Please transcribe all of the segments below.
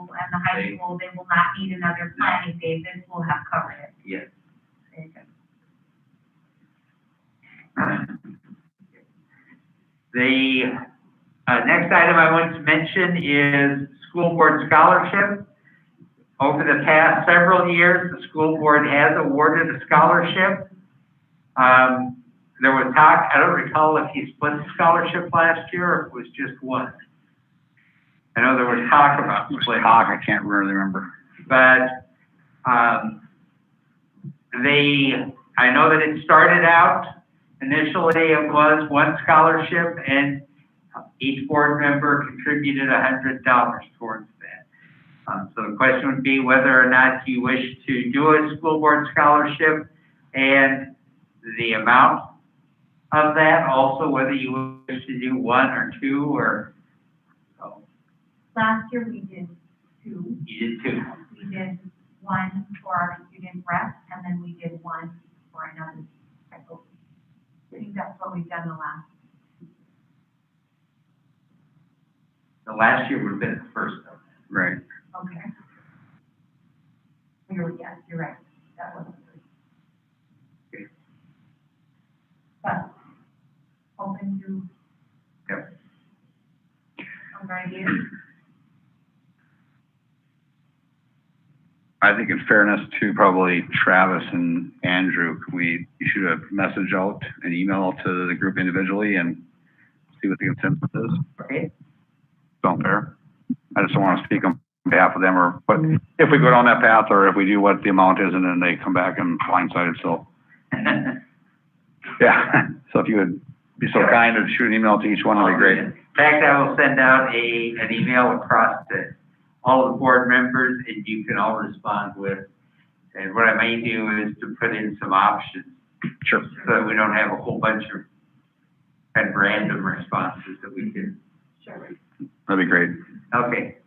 and the high school, they will not need another planning day. This will have covered it. Yes. Very good. The next item I want to mention is school board scholarship. Over the past several years, the school board has awarded a scholarship. There was talk, I don't recall if he split the scholarship last year or if it was just one. I know there was talk about split. I can't really remember. But I know that it started out, initially it was one scholarship and each board member contributed $100 towards that. So the question would be whether or not you wish to do a school board scholarship and the amount of that, also whether you wish to do one or two or so. Last year we did two. You did two. We did one for our student rep, and then we did one for another. I think that's what we've done the last. The last year would have been the first of it. Right. Okay. Yes, you're right. That was the first. Okay. But open to Yep. other ideas. I think in fairness to probably Travis and Andrew, can we issue a message out, an email to the group individually and see what the consensus is? Okay. Sound fair? I just don't want to speak on behalf of them or, but if we go down that path or if we do what the amount is and then they come back and blindsided, so. Yeah, so if you would be so kind to shoot an email to each one, that'd be great. In fact, I will send out an email across to all of the board members and you can all respond with, and what I may do is to put in some options. Sure. So that we don't have a whole bunch of kind of random responses that we can. Sure. That'd be great. Okay.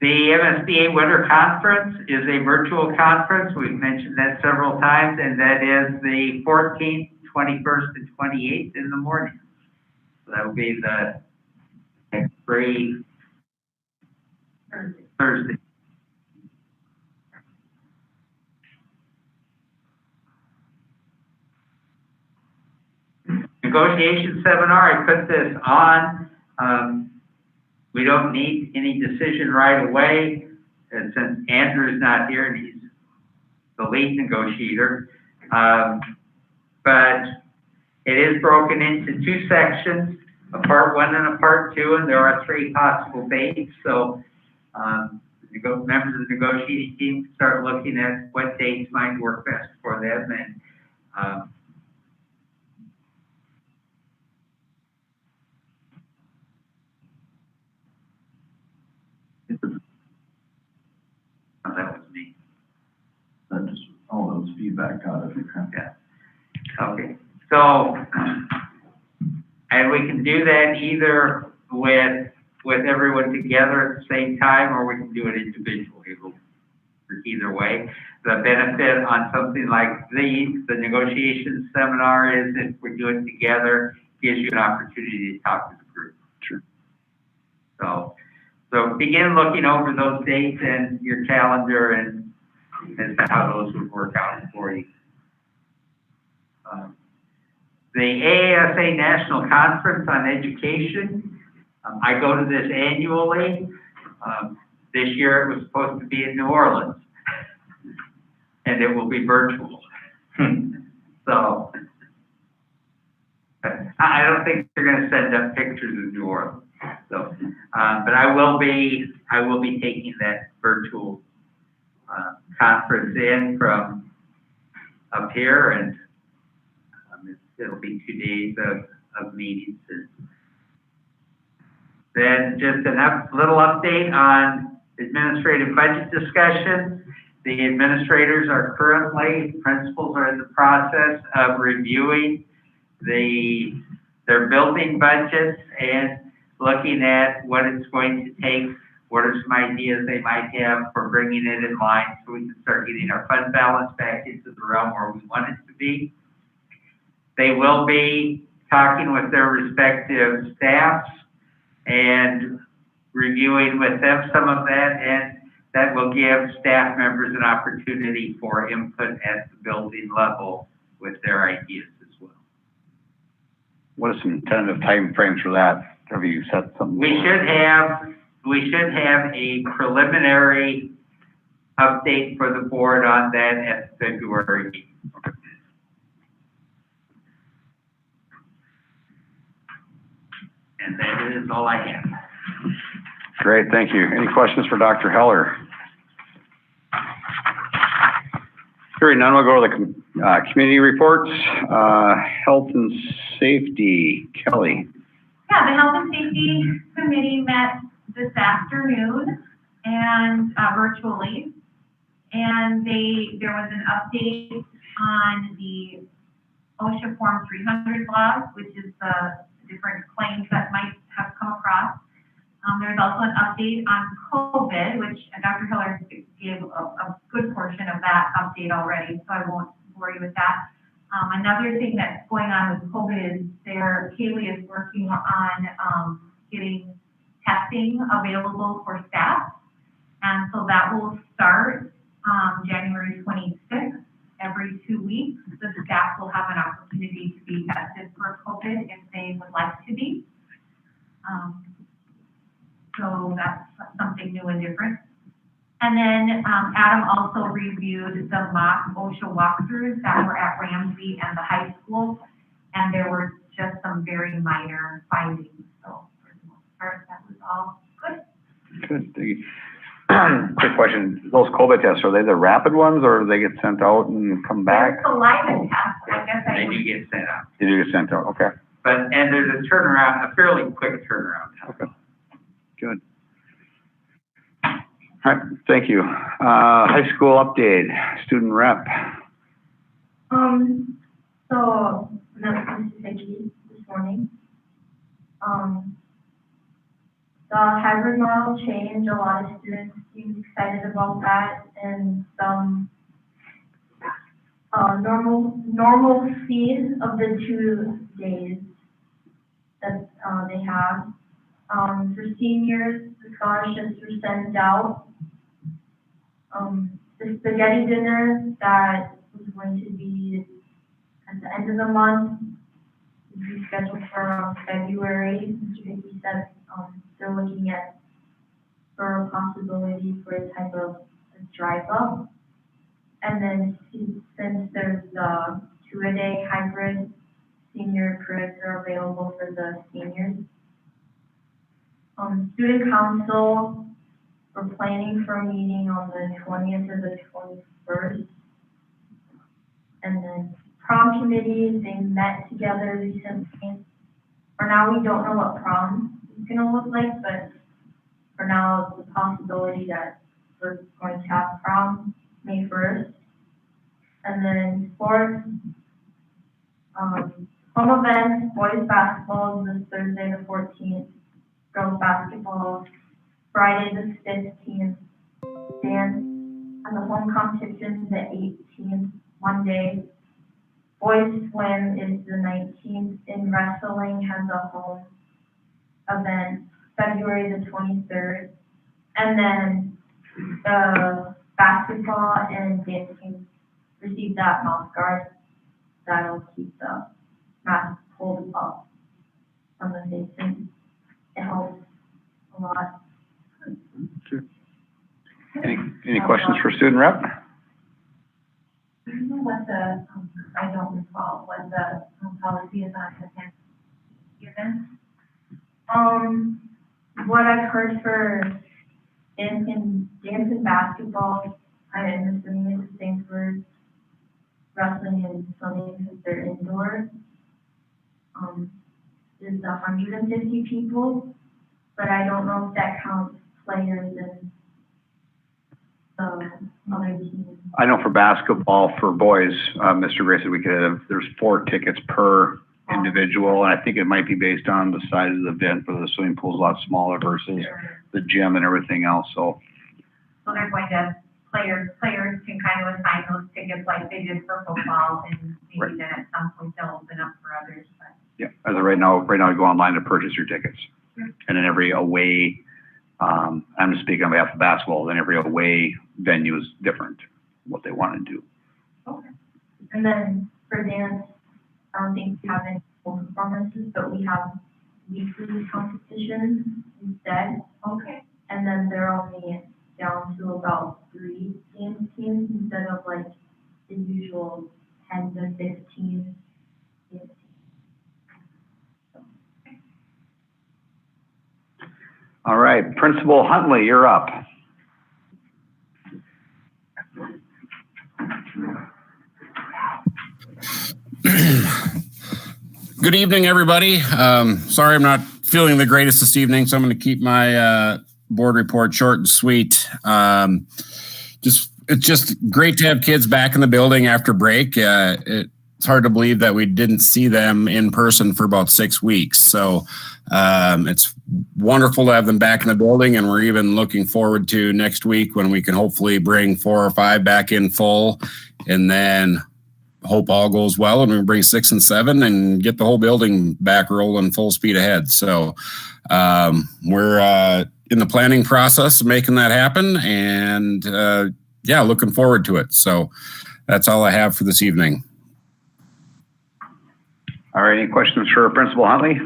The MSBA Winter Conference is a virtual conference. We've mentioned that several times, and that is the 14th, 21st, and 28th in the morning. So that will be the next free Thursday. Negotiation seminar, I put this on. We don't need any decision right away, and since Andrew's not here and he's the lead negotiator. But it is broken into two sections, a part one and a part two, and there are three possible dates. So members of the negotiating team can start looking at what dates might work best for them. And oh, that was me. That just, all those feedback out of you. Yeah. Okay. So, and we can do that either with everyone together at the same time, or we can do it individually. Either way, the benefit on something like these, the negotiation seminar, is if we do it together, gives you an opportunity to talk to the group. Sure. So begin looking over those dates and your calendar and how those would work out for you. The AASA National Conference on Education, I go to this annually. This year it was supposed to be in New Orleans, and it will be virtual. So I don't think they're going to send up pictures of New Orleans. So, but I will be taking that virtual conference in from up here, and it'll be 2 days of meetings. And then just a little update on administrative budget discussion. The administrators are currently, principals are in the process of reviewing their building budgets and looking at what it's going to take, what are some ideas they might have for bringing it in line so we can start getting our fund balance back into the realm where we want it to be. They will be talking with their respective staffs and reviewing with them some of that, and that will give staff members an opportunity for input at the building level with their ideas as well. What are some tentative time frames for that? Have you set something? We should have a preliminary update for the board on that at February meeting. And that is all I have. Great, thank you. Any questions for Dr. Heller? Hearing none, we'll go to the community reports. Health and safety, Kelly. Yeah, the Health and Safety Committee met this afternoon and virtually, and there was an update on the OSHA Form 300 laws, which is the different claims that might have come across. There's also an update on COVID, which Dr. Hiller gave a good portion of that update already, so I won't bore you with that. Another thing that's going on with COVID is Kaylee is working on getting testing available for staff, and so that will start January 26th. Every 2 weeks, the staff will have an opportunity to be tested for COVID if they would like to be. So that's something new and different. And then Adam also reviewed the mock OSHA walkthroughs that were at Ramsey and the high school, and there were just some very minor findings. So for the most part, that was all good. Good, thank you. Quick question, those COVID tests, are they the rapid ones or do they get sent out and come back? There's saliva test, I guess They do get sent out. They do get sent out, okay. And there's a turnaround, a fairly quick turnaround time. Okay, good. All right, thank you. High school update, student rep. So, met with Vicky this morning. The hybrid model changed, a lot of students seemed excited about that, and some normal speed of the 2 days that they have. For seniors, the scholarships were sent out. The spaghetti dinner that was going to be at the end of the month is rescheduled for February. Mr. Hickey said they're looking at for a possibility for a type of a drive-up. And then since there's the 2-a-day hybrid, senior cribs are available for the seniors. Student council, we're planning for a meeting on the 20th or the 21st. And then prom committee, they met together recently. For now, we don't know what prom is going to look like, but for now, it's a possibility that we're going to have prom May 1st. And then sports, home events, boys basketball is this Thursday the 14th, girls basketball Friday the 15th, dance and the home competition the 18th, Monday. Boys swim is the 19th, and wrestling has a home event February the 23rd. And then the basketball and dancing receive that mouth guard. That'll keep the mask pulled up from the face, and it helps a lot. Any questions for student rep? Do you know what the, I don't recall what the policy is on attendance given? What I've heard for dance and basketball, I'm assuming it's the same for wrestling and swimming because they're indoors. There's 150 people, but I don't know if that counts players and other teams. I know for basketball, for boys, Mr. Gray said we could have, there's 4 tickets per individual, and I think it might be based on the size of the event, but the swimming pool is a lot smaller versus the gym and everything else, so. So they're going to, players can kind of assign those tickets like they did for football, and maybe then at some point they'll open up for others, but. Yeah, as of right now you go online to purchase your tickets. And then every away, I'm just speaking on behalf of basketball, then every away venue is different, what they want to do. Okay. And then for dance, I don't think we have any full performances, but we have weekly competitions instead. Okay. And then they're only down to about 3 dance teams instead of like the usual 10 to 15 dance teams. All right, Principal Huntley, you're up. Good evening, everybody. Sorry I'm not feeling the greatest this evening, so I'm going to keep my board report short and sweet. It's just great to have kids back in the building after break. It's hard to believe that we didn't see them in person for about 6 weeks. So it's wonderful to have them back in the building, and we're even looking forward to next week when we can hopefully bring 4 or 5 back in full, and then hope all goes well and we bring 6 and 7 and get the whole building back rolling full speed ahead. So we're in the planning process of making that happen, and looking forward to it. So that's all I have for this evening. All right, any questions for Principal Huntley?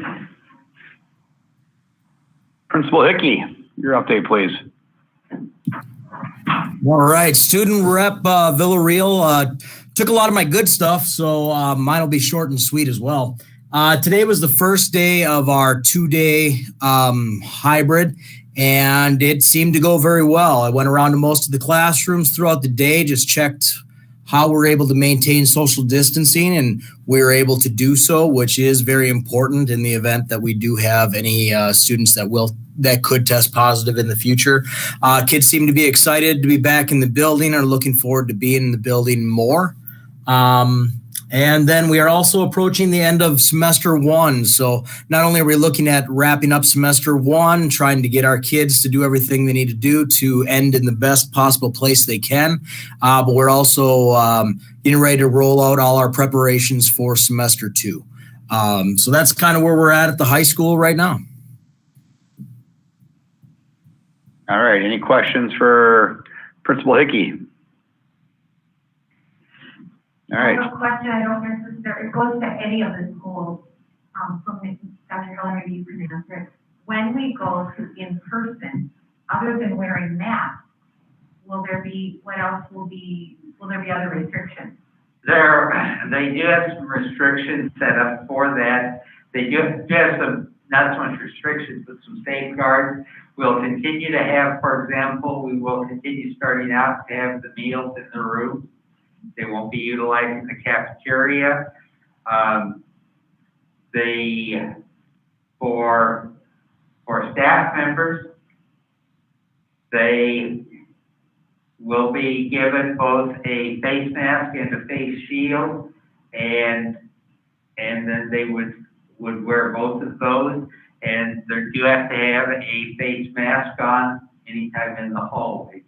Principal Hickey, your update, please. All right, student rep Villarreal took a lot of my good stuff, so mine will be short and sweet as well. Today was the first day of our 2-day hybrid, and it seemed to go very well. I went around to most of the classrooms throughout the day, just checked how we're able to maintain social distancing, and we were able to do so, which is very important in the event that we do have any students that could test positive in the future. Kids seem to be excited to be back in the building, are looking forward to being in the building more. And then we are also approaching the end of semester 1. So not only are we looking at wrapping up semester 1, trying to get our kids to do everything they need to do to end in the best possible place they can, but we're also getting ready to roll out all our preparations for semester 2. So that's kind of where we're at the high school right now. All right, any questions for Principal Hickey? All right. I have a question. I don't necessarily, it goes to any of the schools. So Dr. Heller, maybe you can answer it. When we go to in person, other than wearing masks, will there be other restrictions? They do have some restrictions set up for that. They do have some, not so much restrictions, but some safeguards. We'll continue to have, for example, we will continue starting out to have the meals in the room. They won't be utilizing the cafeteria. For staff members, they will be given both a face mask and a face shield, and then they would wear both of those, and they do have to have a face mask on anytime in the hallway.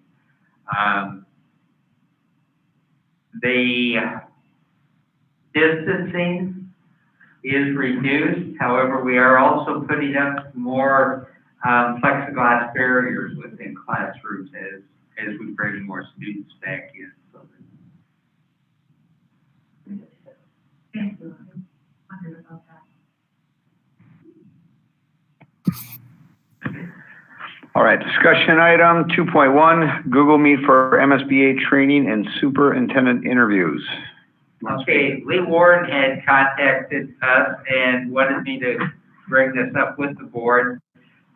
The distancing is reduced. However, we are also putting up more plexiglass barriers within classrooms as we bring more students back in. So Thank you. I wondered about that. All right, discussion item 2.1, Google Meet for MSBA training and superintendent interviews. okay, Lee Warren had contacted us and wanted me to bring this up with the board.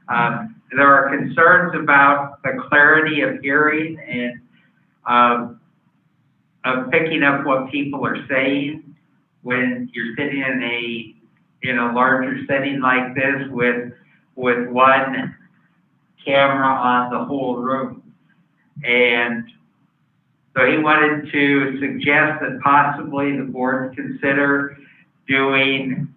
There are concerns about the clarity of hearing and of picking up what people are saying when you're sitting in a larger setting like this with one camera on the whole room. And so he wanted to suggest that possibly the board consider doing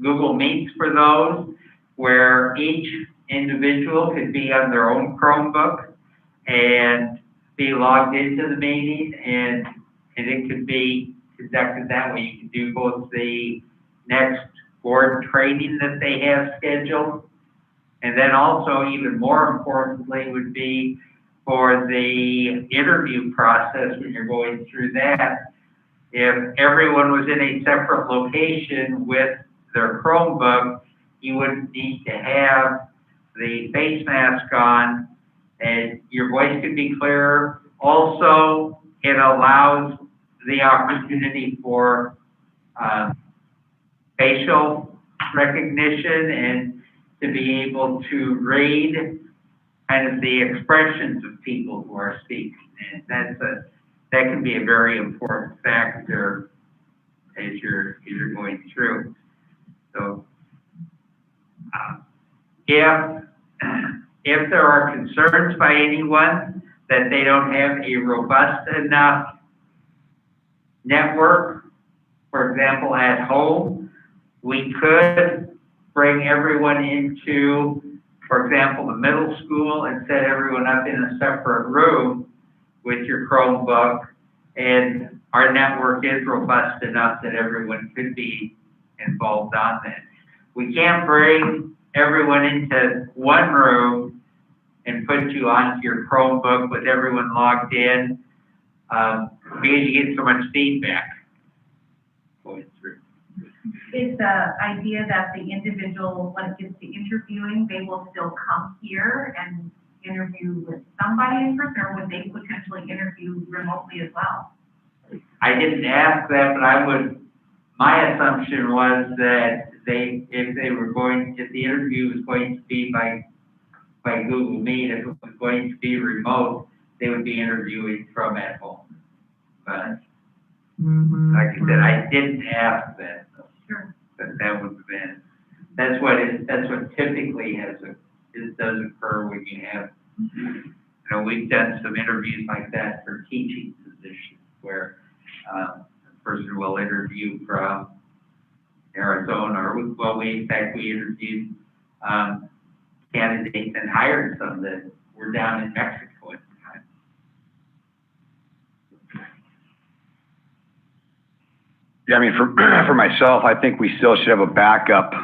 Google Meets for those, where each individual could be on their own Chromebook and be logged into the meeting, and it could be conducted that way. You can do both the next board training that they have scheduled. And then also, even more importantly, would be for the interview process when you're going through that. If everyone was in a separate location with their Chromebook, you would need to have the face mask on and your voice could be clearer. Also, it allows the opportunity for facial recognition and to be able to read kind of the expressions of people who are speaking. And that can be a very important factor as you're going through. So if there are concerns by anyone that they don't have a robust enough network, for example, at home, we could bring everyone into, for example, the middle school and set everyone up in a separate room with your Chromebook, and our network is robust enough that everyone could be involved on that. We can't bring everyone into one room and put you onto your Chromebook with everyone logged in because you get so much feedback going through. Is the idea that the individual, when it gets to interviewing, they will still come here and interview with somebody in person, or would they potentially interview remotely as well? I didn't ask that, but my assumption was that if the interview was going to be by Google Meet, if it was going to be remote, they would be interviewing from at home. But like I said, I didn't ask that. Sure. But that would have been, that's what typically does occur when you have, we've done some interviews like that for teaching positions where a person will interview from Arizona, or in fact we interviewed candidates and hired some that were down in Mexico at the time. Yeah, I mean, for myself, I think we still should have a backup.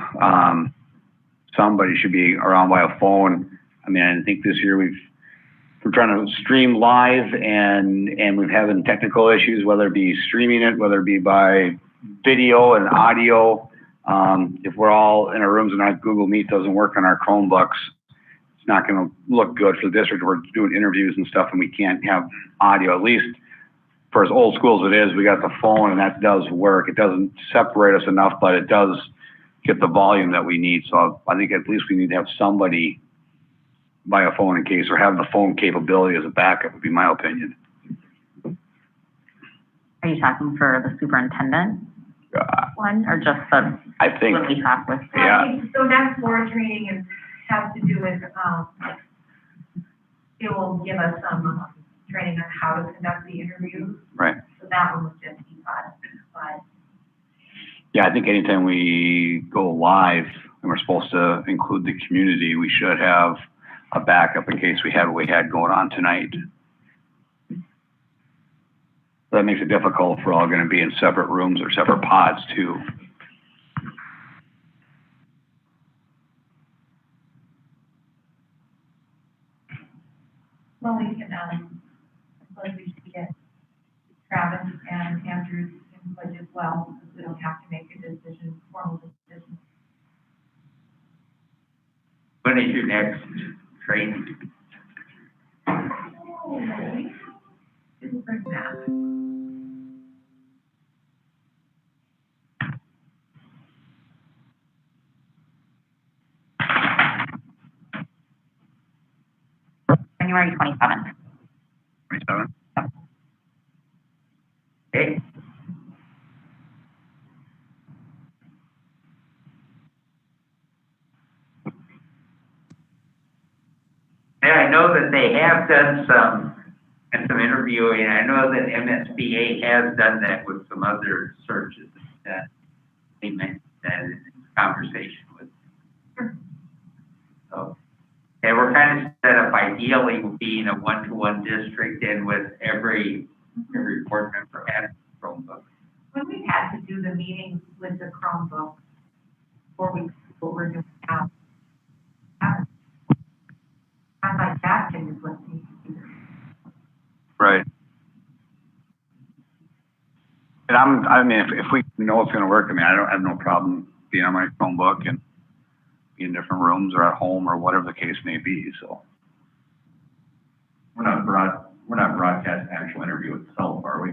Somebody should be around by a phone. I mean, I think this year we're trying to stream live and we've having technical issues, whether it be streaming it, whether it be by video and audio. If we're all in our rooms and our Google Meet doesn't work on our Chromebooks, it's not going to look good for the district. We're doing interviews and stuff and we can't have audio. At least for as old school as it is, we got the phone and that does work. It doesn't separate us enough, but it does get the volume that we need. So I think at least we need to have somebody by a phone in case, or have the phone capability as a backup would be my opinion. Are you talking for the superintendent one, or just the I think, when we talk with? yeah. So next board training has to do with, it will give us some training on how to conduct the interviews. Right. So that one was just E5. But Yeah, I think anytime we go live and we're supposed to include the community, we should have a backup in case we had what we had going on tonight. That makes it difficult if we're all going to be in separate rooms or separate pods too. well, we can, I suppose we should get Travis and Andrew's input as well, because we don't have to make a decision, formal decision. When is your next training? Didn't bring that. January 27th. 27? Okay. And I know that they have done some interviewing. I know that MSBA has done that with some other searches that they mentioned that in conversation with. So, and we're kind of set up ideally being a one-to-one district and with every board member has a Chromebook. When we've had to do the meetings with the Chromebook, 4 weeks, what we're doing now. Sounds like that is what needs to be. Right. And I mean, if we know it's gonna work, I mean, I don't have no problem being on my Chromebook and be in different rooms or at home or whatever the case may be, so. We're not broadcasting the actual interview itself, are we?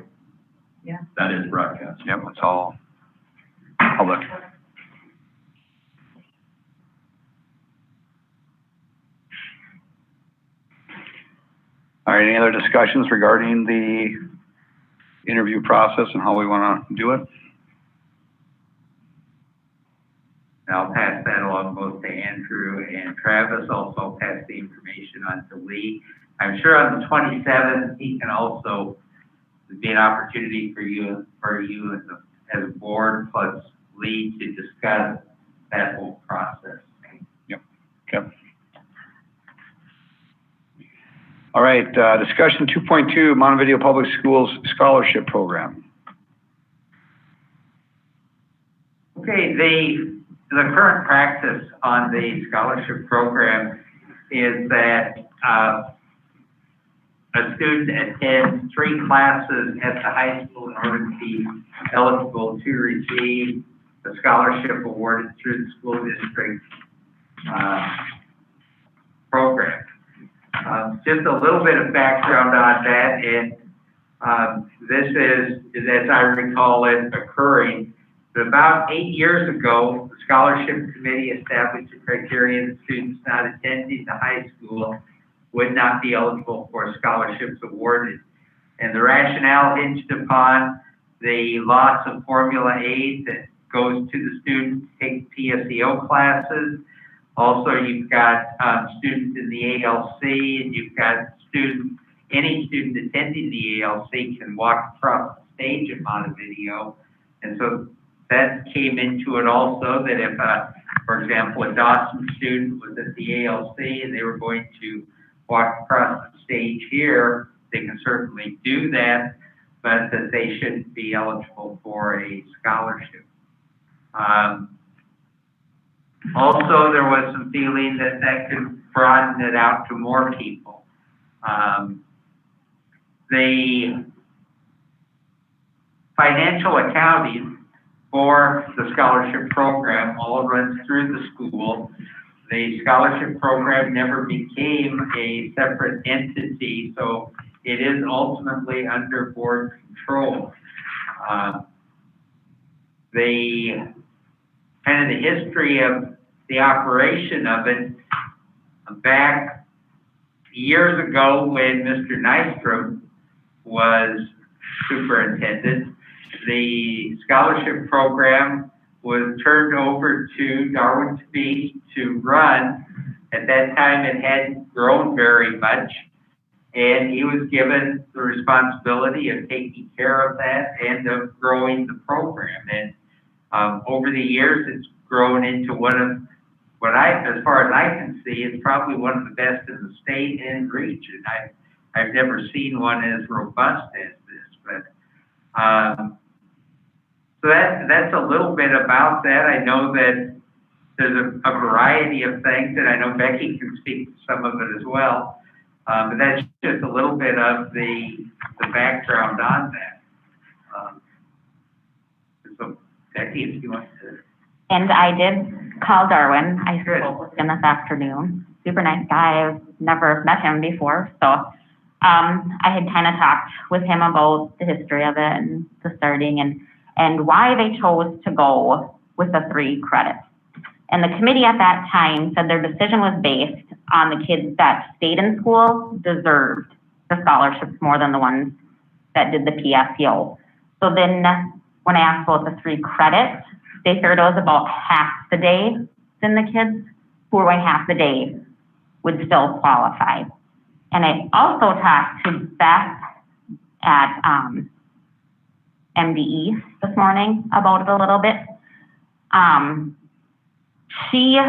Yeah. That is broadcast. Yep, it's all public. All right, any other discussions regarding the interview process and how we want to do it? I'll pass that along both to Andrew and Travis. Also pass the information on to Lee. I'm sure on the 27th, he can also be an opportunity for you as a board plus Lee to discuss that whole process. Yep. Okay. All right, discussion 2.2, Montevideo Public Schools Scholarship Program. Okay, the current practice on the scholarship program is that a student attends 3 classes at the high school in order to be eligible to receive a scholarship awarded through the school district program. Just a little bit of background on that, and this is, as I recall it occurring, but about 8 years ago, the scholarship committee established a criteria that students not attending the high school would not be eligible for scholarships awarded. And the rationale hinged upon the loss of formula aid that goes to the students to take PSEO classes. Also, you've got students in the ALC, and you've got any student attending the ALC can walk across the stage at Montevideo. And so that came into it also, that if, for example, a Dawson student was at the ALC and they were going to walk across the stage here, they can certainly do that, but that they shouldn't be eligible for a scholarship. Also, there was some feeling that that could broaden it out to more people. The financial accounting for the scholarship program all runs through the school. The scholarship program never became a separate entity, so it is ultimately under board control. The kind of the history of the operation of it, back years ago when Mr. Nystrom was superintendent, the scholarship program was turned over to Darwin Speed to run. At that time, it hadn't grown very much, and he was given the responsibility of taking care of that and of growing the program. And over the years, it's grown into one of what as far as I can see, it's probably one of the best in the state and region. I've never seen one as robust as this, but so that's a little bit about that. I know that there's a variety of things, and I know Becky can speak to some of it as well. But that's just a little bit of the background on that. So Becky, if you want to. And I did call Darwin. I spoke with him this afternoon. Super nice guy. I've never met him before. So I had kind of talked with him about the history of it and the starting and why they chose to go with the 3 credits. And the committee at that time said their decision was based on the kids that stayed in school deserved the scholarships more than the ones that did the PSEO. So then when I asked about the 3 credits, they figured it was about half the day. Then the kids who were going half the day would still qualify. And I also talked to Beth at MDE this morning about it a little bit. She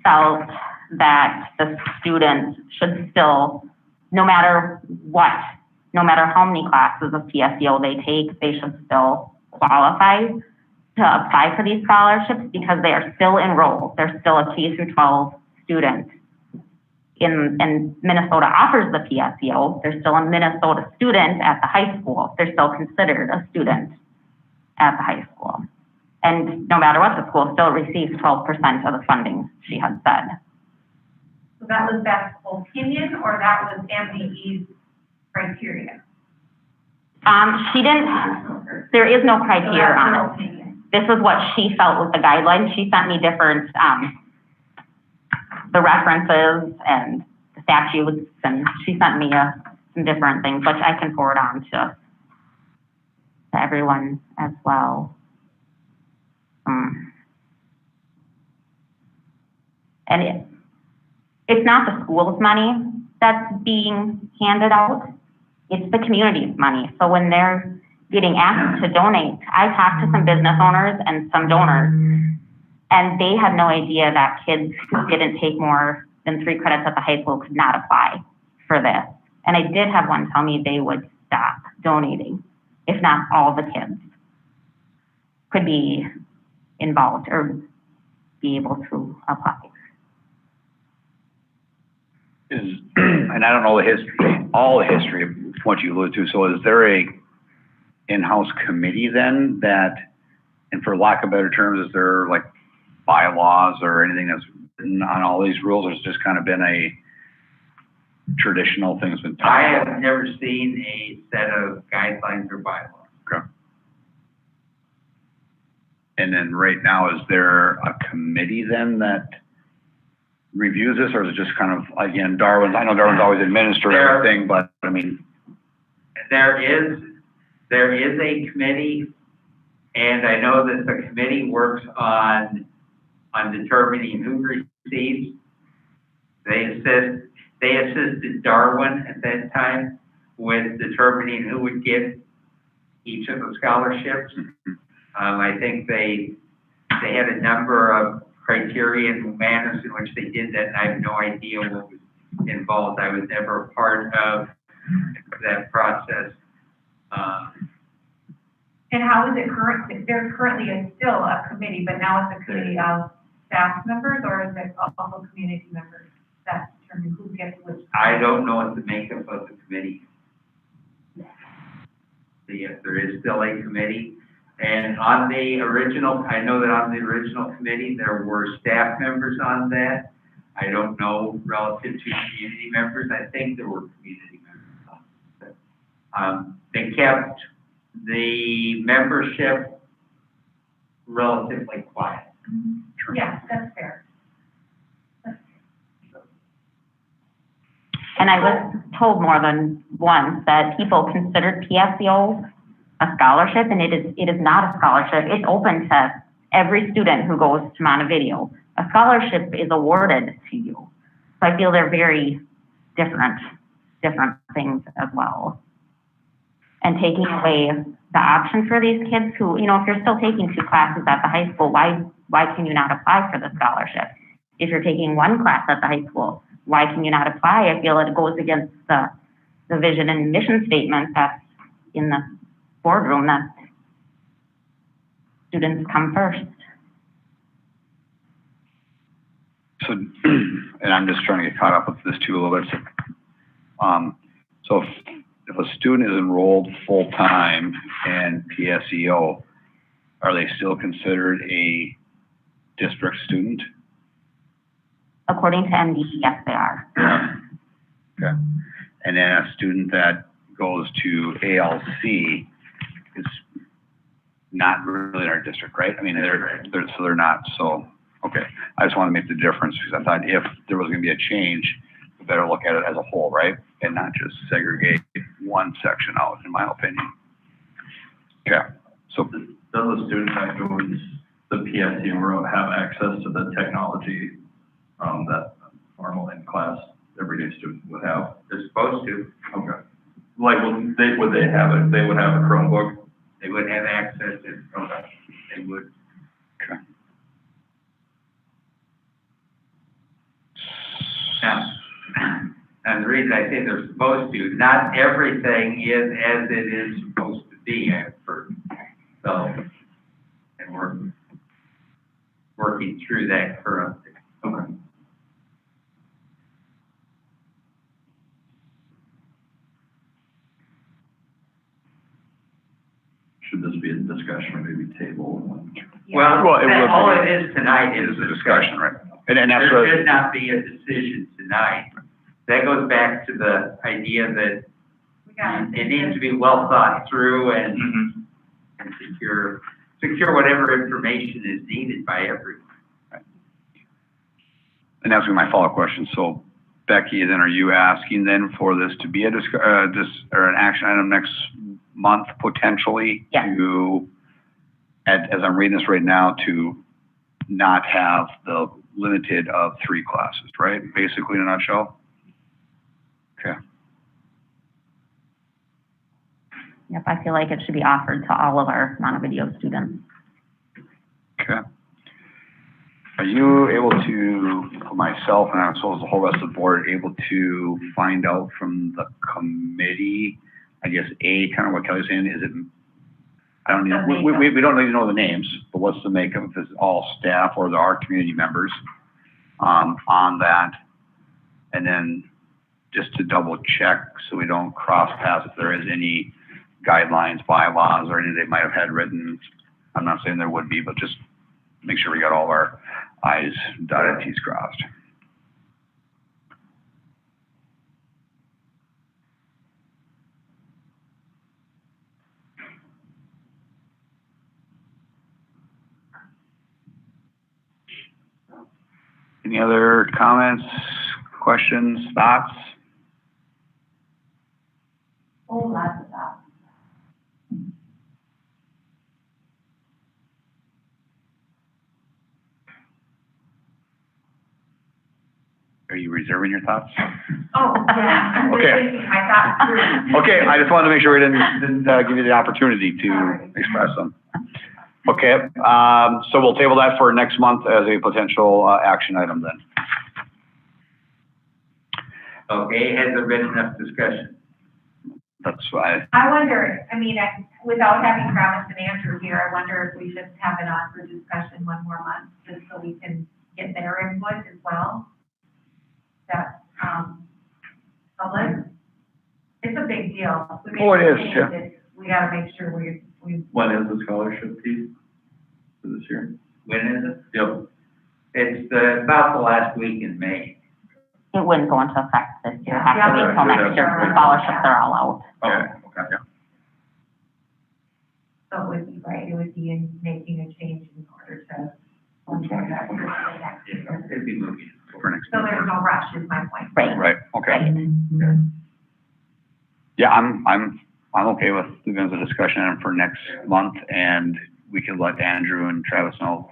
felt that the students should still, no matter how many classes of PSEO they take, they should still qualify to apply for these scholarships because they are still enrolled. They're still a K through 12 student. And Minnesota offers the PSEO. They're still a Minnesota student at the high school. They're still considered a student at the high school. And no matter what, the school still receives 12% of the funding, she had said. So that was Beth's opinion, or that was MDE's criteria? She didn't, there is no criteria on it. This is what she felt was the guidelines. She sent me different, the references and the statutes, and she sent me some different things, which I can forward on to everyone as well. And it's not the school's money that's being handed out, it's the community's money. So when they're getting asked to donate, I talked to some business owners and some donors, and they had no idea that kids who didn't take more than 3 credits at the high school could not apply for this. And I did have one tell me they would stop donating if not all the kids could be involved or be able to apply. And I don't know the history, all the history of what you alluded to. So is there a in-house committee then that, and for lack of better terms, is there like bylaws or anything that's written on all these rules? Or it's just kind of been a traditional thing's been. I have never seen a set of guidelines or bylaws. Okay. And then right now, is there a committee then that reviews this, or is it just kind of, again, Darwin's, I know Darwin's always administered everything, but I mean. There is a committee, and I know that the committee works on determining who receives. They assisted Darwin at that time with determining who would get each of the scholarships. I think they had a number of criteria and manners in which they did that, and I have no idea what was involved. I was never a part of that process. And how is it currently? There currently is still a committee, but now it's a committee of staff members, or is it also community members that determine who gets which? I don't know what the makeup of the committee. Yes, there is still a committee. And on the original, I know that on the original committee, there were staff members on that. I don't know relative to community members. I think there were community members on that. They kept the membership relatively quiet. Yeah, that's fair. And I was told more than once that people considered PSEO a scholarship, and it is not a scholarship. It's open to every student who goes to Montevideo. A scholarship is awarded to you. So I feel they're very different things as well. And taking away the option for these kids who, you know, if you're still taking 2 classes at the high school, why can you not apply for the scholarship? If you're taking 1 class at the high school, why can you not apply? I feel it goes against the vision and mission statement that's in the boardroom, that students come first. So, and I'm just trying to get caught up with this too a little bit. So if a student is enrolled full-time in PSEO, are they still considered a district student? According to MD, yes, they are. Okay. And then a student that goes to ALC is not really in our district, right? I mean, they're not. So, okay. I just want to make the difference because I thought if there was going to be a change, we better look at it as a whole, right? And not just segregate one section out, in my opinion. Okay. So, does the student that goes the PSEO route have access to the technology that normal in class everyday student would have? They're supposed to. Okay. Like, would they have it? They would have a Chromebook? They would have access to it. Okay. They would. okay. Now, and the reason I say they're supposed to, not everything is as it is supposed to be, I've heard. So, and we're working through that currently. Okay. Should this be a discussion or maybe table? Well, Well, it would- all it is tonight It is is a discussion, right? And that's There what, should not be a decision tonight. That goes back to the idea that We got it needs to be well thought through and Mhm. secure whatever information is needed by everyone. And that's my follow-up question. So Becky, then are you asking then for this to be a or an action item next month potentially? Yes. To, as I'm reading this right now, to not have the limited of 3 classes, right? Basically in a nutshell? Okay. Yep, I feel like it should be offered to all of our Montevideo students. Okay. Are you able to, for myself and I suppose the whole rest of the board, able to find out from the committee, I guess, kind of what Kelly's saying, is it, I don't know, we don't really know the names, but what's the makeup, if it's all staff or there are community members on that? And then just to double check so we don't cross paths if there is any guidelines, bylaws, or anything they might have had written. I'm not saying there would be, but just make sure we got all of our I's dotted, T's crossed. Any other comments, questions, thoughts? Oh, lots of that. Are you reserving your thoughts? Oh, yeah, I'm just Okay. thinking my thoughts through. Okay, I just wanted to make sure we didn't give you the opportunity to Sorry. express them. Okay, so we'll table that for next month as a potential action item then. Okay, has there been enough discussion? That's why. I wonder, without having Travis and Andrew here, I wonder if we should have it on for discussion one more month, just so we can get their input as well. That, public, it's a big deal. We Oh, it is, make yeah. changes. We gotta make sure we, When is the scholarship piece for this year? When is it? Yep. It's about the last week in May. It wouldn't go into effect this year, Yeah. have to wait till next year, the scholarships are all out. Okay. Okay. so it would be right, it would be in making a change in order to. So It'd be moving. For next. there's no rush, is my point. Right. Right, okay. Right. Yeah, I'm okay with doing as a discussion item for next month, and we can let Andrew and Travis know.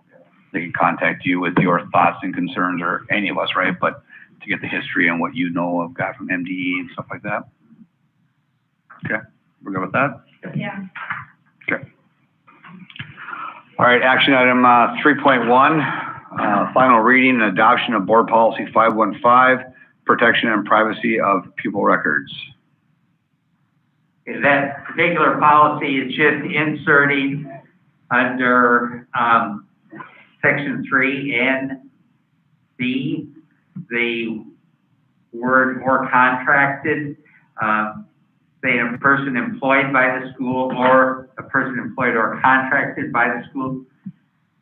They can contact you with your thoughts and concerns, or any of us, right? But to get the history and what you know of, got from MDE and stuff like that. Okay, we're good with that? Yeah. Okay. All right, action item 3.1, final reading and adoption of Board Policy 515, protection and privacy of pupil records. That particular policy is just inserting under section 3 and B, the word or contracted, say a person employed by the school or a person employed or contracted by the school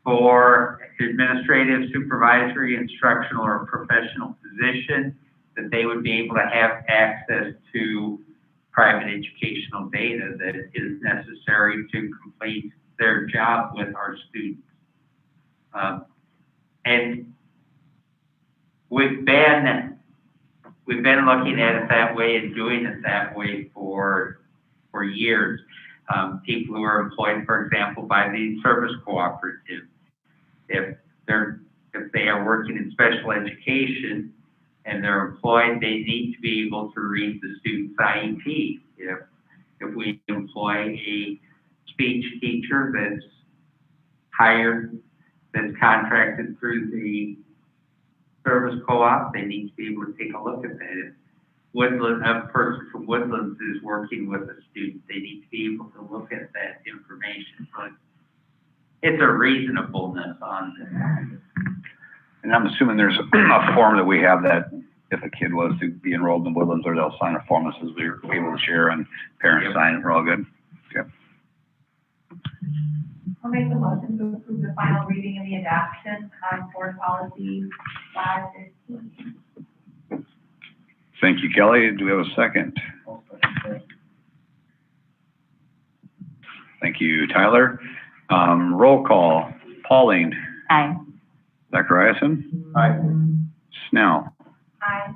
for administrative, supervisory, instructional, or professional position, that they would be able to have access to private educational data that is necessary to complete their job with our students. And we've been looking at it that way and doing it that way for years. People who are employed, for example, by the service cooperative, if they are working in special education and they're employed, they need to be able to read the student's IEP. If we employ a speech teacher that's hired, that's contracted through the service co-op, they need to be able to take a look at that. If a person from Woodlands is working with a student, they need to be able to look at that information. But it's a reasonableness on this. And I'm assuming there's a form that we have that if a kid was to be enrolled in Woodlands, or they'll sign a form that says we're able to share and parents sign it, we're all good. Okay. I'll make the motion to approve the final reading of the adoption of board policy 515. Thank you, Kelly. Do we have a second? Thank you, Tyler. Roll call. Pauline. Aye. Zachariason. Aye. Snell. Aye.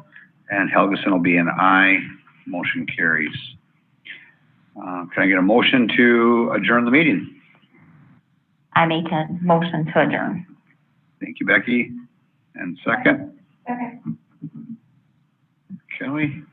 And Helgeson will be an aye. Motion carries. Can I get a motion to adjourn the meeting? I make a motion to adjourn. Thank you, Becky. And second, Okay. Kelly.